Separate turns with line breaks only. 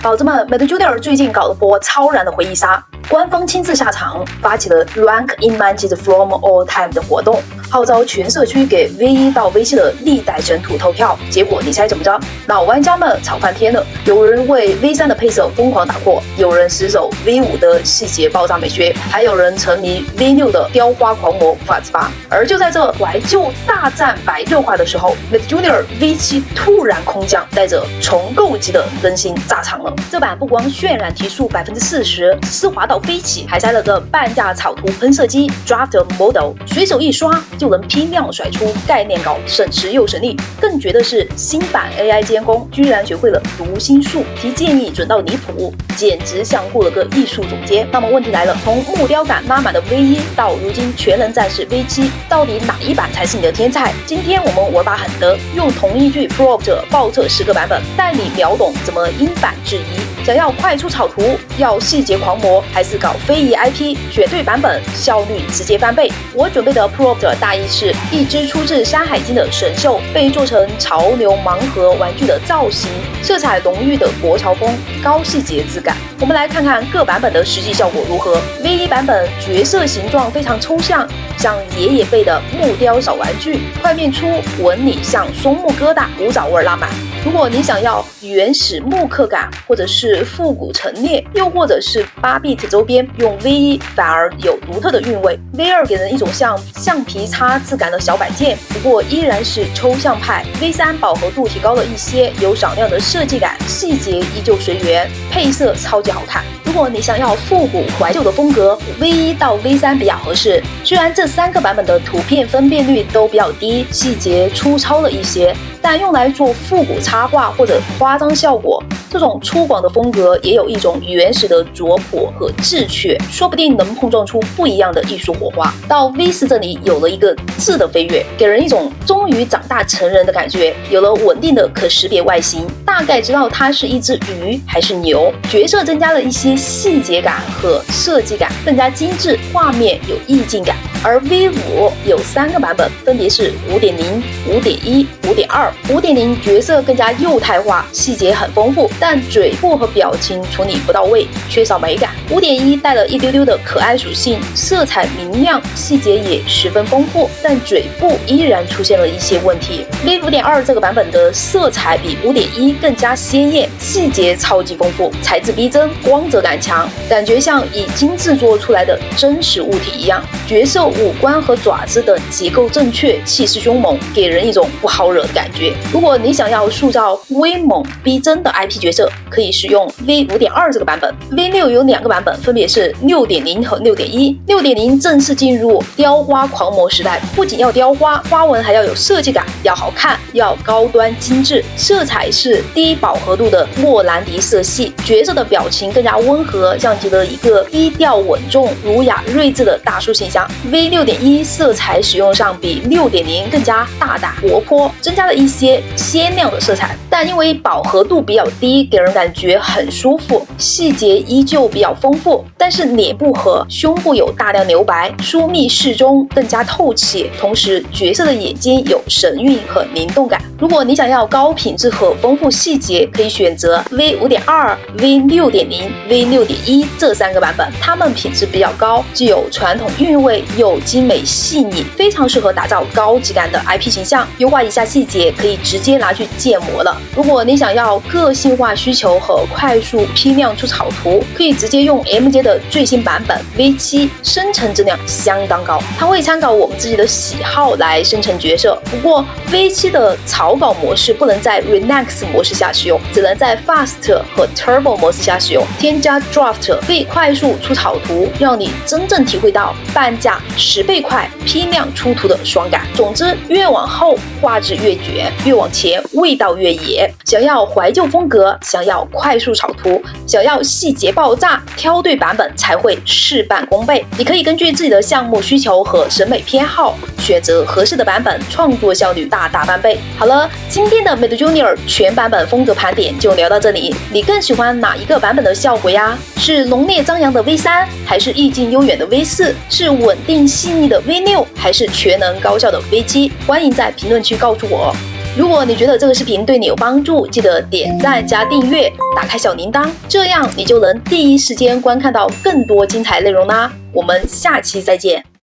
宝子们 ，Mad Junior 最近搞了波超燃的回忆杀，官方亲自下场，发起了 Rank in Magic from All Time 的活动，号召全社区给 V1 到 V7 的历代神图投票。结果你猜怎么着？老玩家们吵翻天了，有人为 V3 的配色疯狂打 call， 有人死守 V5 的细节爆炸美学，还有人沉迷 V6 的雕花狂魔无法自拔。而就在这怀旧大战白热化的时候 ，Mad Junior V7 突然空降，带着重构级的更新炸场了。这版不光渲染提速40%，丝滑到飞起，还塞了个半价草图喷射机 Draft Model， 随手一刷就能批量甩出概念稿，省时又省力。更绝的是新版 AI 监工居然学会了读心术，提建议准到离谱，简直像过了个艺术总监。那么问题来了，从木雕感拉满的 V1 到如今全能战士 V7， 到底哪一版才是你的天才？今天我们玩把狠的，用同一句 Prompt 爆测10个版本，带你秒懂怎么因版制宜。想要快出草图，要细节狂魔，还是搞非遗 IP？ 选对版本，效率直接翻倍。我准备的 Prompt 大意是一只出自《山海经》的神兽，被做成潮流盲盒玩具的造型，色彩浓郁的国潮风，高细节质感。我们来看看各版本的实际效果如何。V1 版本角色形状非常抽象，像爷爷辈的木雕小玩具，块面粗，纹理像松木疙瘩，古早味拉满。如果你想要原始木刻感，或者是复古陈列，又或者是8bit 周边，用 V1 反而有独特的韵味。V2 给人一种像橡皮擦质感的小摆件，不过依然是抽象派。V3 饱和度提高了一些，有少量的设计感，细节依旧随缘，配色超级好看。如果你想要复古怀旧的风格， V1 到 V3 比较合适。虽然这3个版本的图片分辨率都比较低，细节粗糙了一些，但用来做复古插画或者夸张效果，这种粗犷的风格也有一种原始的拙朴和智趣，说不定能碰撞出不一样的艺术火花。到 V4 这里有了一个质的飞跃，给人一种终于长大成人的感觉，有了稳定的可识别外形，大概知道它是一只鱼还是牛。角色增加了一些细节感和设计感，更加精致，画面有意境感。而 V5 有3个版本，分别是 5.0、5.1、5.2。5.0 角色更加幼态化，细节很丰富，但嘴部和表情处理不到位，缺少美感。5.1 带了一丢丢的可爱属性，色彩明亮，细节也十分丰富，但嘴部依然出现了一些问题。V5.2 这个版本的色彩比 5.1 更加鲜艳，细节超级丰富，材质逼真，光泽感强，感觉像已经制作出来的真实物体一样。角色五官和爪子等结构正确，气势凶猛，给人一种不好惹的感觉。如果你想要塑造威猛逼真的 IP 角色，可以使用 V5.2 这个版本。V6 有2个版本，分别是 6.0 和 6.1。6.0 正式进入雕花狂魔时代，不仅要雕花，花纹还要有设计感，要好看，要高端精致，色彩是低饱和度的莫兰迪色系，角色的表情更加温和，像极了一个低调稳重、儒雅睿智的大叔形象。V6.1 色彩使用上比 6.0 更加大胆活泼，增加了一些鲜亮的色彩，但因为饱和度比较低，给人感觉很舒服。细节依旧比较丰富，但是脸部和胸部有大量留白，疏密适中，更加透气。同时角色的眼睛有神韵和灵动感。如果你想要高品质和丰富细节，可以选择 V5.2、V6.0、V6.1 这3个版本，它们品质比较高，既有传统韵味，又精美细腻，非常适合打造高级感的 IP 形象。优化一下细节，可以直接拿去建模了。如果你想要个性化需求和快速批量出草图，可以直接用 MJ 的最新版本 V7， 生成质量相当高，它会参考我们自己的喜好来生成角色。不过 V7 的草稿模式不能在 Relax 模式下使用，只能在 Fast 和 Turbo 模式下使用。添加 Draft 可以快速出草图，让你真正体会到半价10倍快批量出图的爽感。总之，越往后画质越卷，越往前味道越野。想要怀旧风格，想要快速草图，想要细节爆炸，挑对版本才会事半功倍。你可以根据自己的项目需求和审美偏好，选择合适的版本，创作效率大大翻倍。好了，今天的 Mad Junior 全版本风格盘点就聊到这里，你更喜欢哪一个版本的效果呀？是浓烈张扬的 V3， 还是意境悠远的 V4？ 是稳定细腻的 V6， 还是全能高效的 V7？ 欢迎在评论区告诉我。如果你觉得这个视频对你有帮助，记得点赞加订阅，打开小铃铛，这样你就能第一时间观看到更多精彩内容啦。我们下期再见。